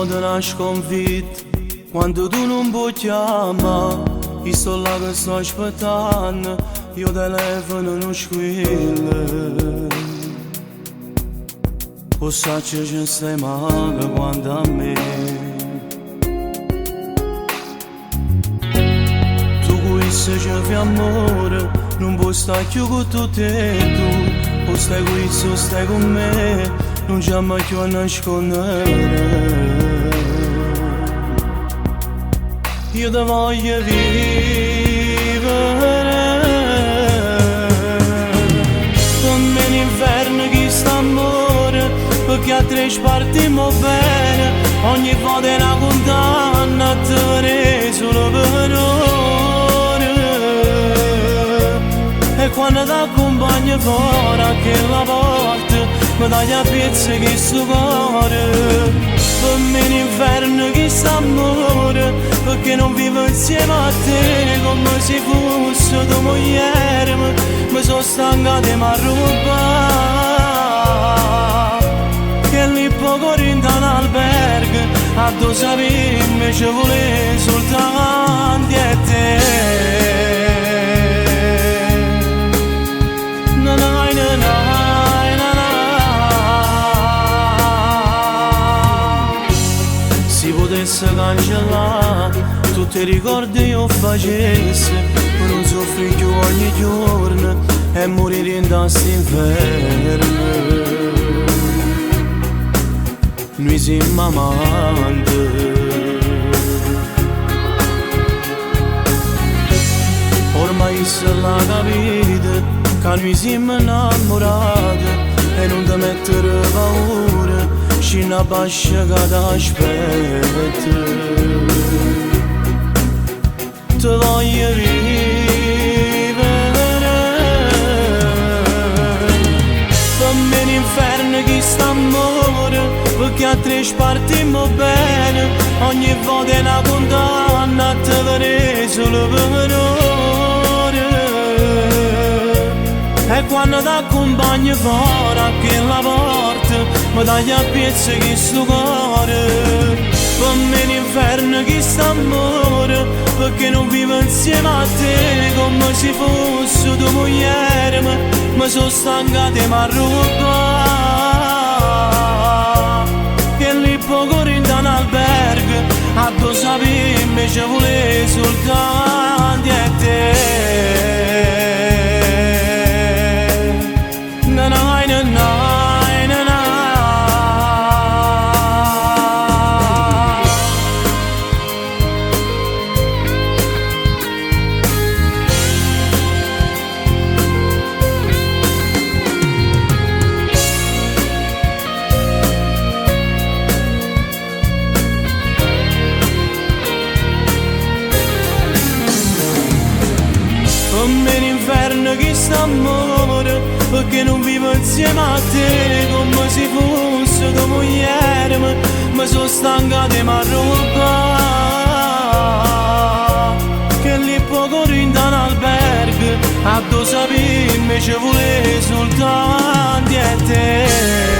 modo una sconfitta quando tu non puoi chiamare. Io sto là che sto aspettando, io telefono non squilla. O saccio che stai male quando a me. Tu questo ci fai amore, non puoi stare più con tutti e tu. O stai qui, o stai con me, non c'è mai più a nascondere. Io ti voglio vivere come l'inferno che sta amore, perché a tre spartiamo bene. Ogni volta è una condanna a te vedere solo per ore. E quando ti accompagno fuori a quella porta mi dai a pezzi che sto cuore. Per me l'inferno che sta amore, perché non vivo insieme a te come se fosse tua moglie. Mi sono stanca di m'arrubare, che lì poco rinda un albergo, a tu sapevi invece volevo soltanto a te. Si potesse cancellare tutti i ricordi io facessi, per non soffrire più ogni giorno e morire in quest'inferno. Noi siamo amanti, ormai se l'ha capito che noi siamo innamorati e non ti mettere paura, c'è una pasce che ti aspetta. Ti voglio vivere per me l'inferno che sta amore, perché a tre spartiamo bene. Ogni volta è una condanna a te vedere solo per ore. E quando ti accompagno fuori a quella porta mi dai a pezzi che sto cuore. Per me l'inferno che sta amore, perché non vivo insieme a te come se fosse tua moglie. Mi sono stanca di m'arrubare, che lì poco rinda un albergo, a tu sapevi invece volevo soltanto a te. Per me l'inferno che sta amore, perché non vivo insieme a te come se fosse tua moglie. Mi sono stanca di m'arrubare, che lì poco rinda un albergo, a tu sapevi invece volevo soltanto a te.